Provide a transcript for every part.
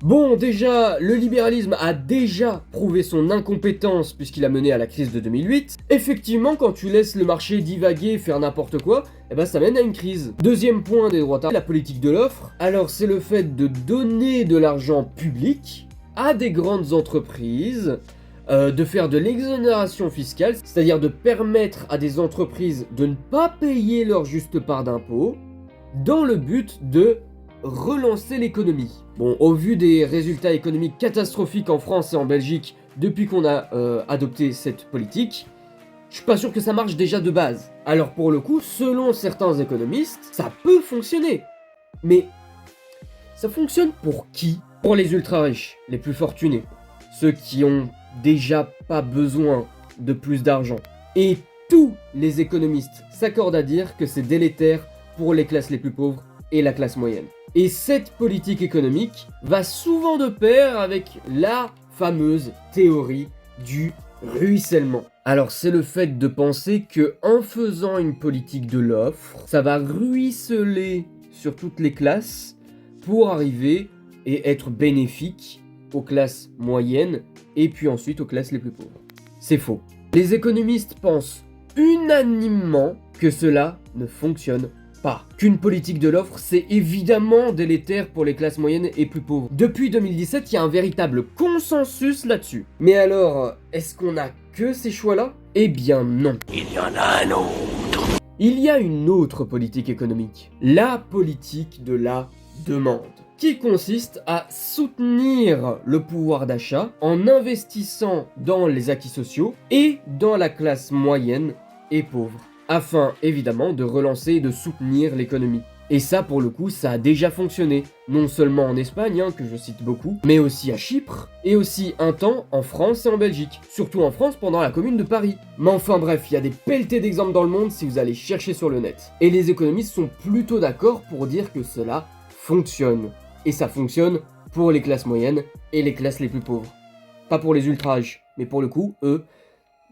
Bon, déjà, le libéralisme a déjà prouvé son incompétence puisqu'il a mené à la crise de 2008. Effectivement, quand tu laisses le marché divaguer, faire n'importe quoi, eh ben ça mène à une crise. Deuxième point des droits, la politique de l'offre. Alors c'est le fait de donner de l'argent public à des grandes entreprises, de faire de l'exonération fiscale, c'est-à-dire de permettre à des entreprises de ne pas payer leur juste part d'impôts, dans le but de relancer l'économie. Bon, au vu des résultats économiques catastrophiques en France et en Belgique depuis qu'on a adopté cette politique, je suis pas sûr que ça marche déjà de base. Alors pour le coup, selon certains économistes, ça peut fonctionner. Mais ça fonctionne pour qui? Pour les ultra riches, les plus fortunés, ceux qui ont déjà pas besoin de plus d'argent. Et tous les économistes s'accordent à dire que c'est délétère pour les classes les plus pauvres et la classe moyenne. Et cette politique économique va souvent de pair avec la fameuse théorie du ruissellement. Alors c'est le fait de penser que en faisant une politique de l'offre, ça va ruisseler sur toutes les classes pour arriver et être bénéfique aux classes moyennes et puis ensuite aux classes les plus pauvres. C'est faux. Les économistes pensent unanimement que cela ne fonctionne pas. Qu'une politique de l'offre, c'est évidemment délétère pour les classes moyennes et plus pauvres. Depuis 2017, il y a un véritable consensus là-dessus. Mais alors, est-ce qu'on a que ces choix-là? Eh bien non. Il y en a un autre. Il y a une autre politique économique. La politique de la demande, qui consiste à soutenir le pouvoir d'achat en investissant dans les acquis sociaux et dans la classe moyenne et pauvre, afin évidemment de relancer et de soutenir l'économie. Et ça pour le coup ça a déjà fonctionné, non seulement en Espagne, que je cite beaucoup, mais aussi à Chypre, et aussi un temps en France et en Belgique, surtout en France pendant la Commune de Paris. Mais enfin bref, il y a des pelletés d'exemples dans le monde si vous allez chercher sur le net. Et les économistes sont plutôt d'accord pour dire que cela fonctionne. Et ça fonctionne pour les classes moyennes et les classes les plus pauvres. Pas pour les ultra riches, mais pour le coup, eux,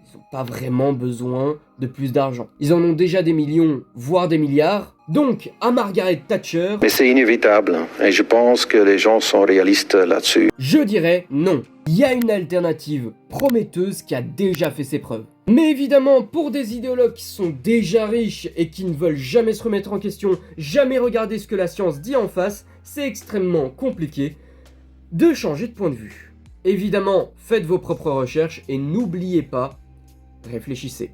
ils n'ont pas vraiment besoin de plus d'argent. Ils en ont déjà des millions, voire des milliards. Donc, à Margaret Thatcher... Mais c'est inévitable, et je pense que les gens sont réalistes là-dessus. Je dirais non. Il y a une alternative prometteuse qui a déjà fait ses preuves. Mais évidemment, pour des idéologues qui sont déjà riches et qui ne veulent jamais se remettre en question, jamais regarder ce que la science dit en face, c'est extrêmement compliqué de changer de point de vue. Évidemment, faites vos propres recherches et n'oubliez pas, réfléchissez.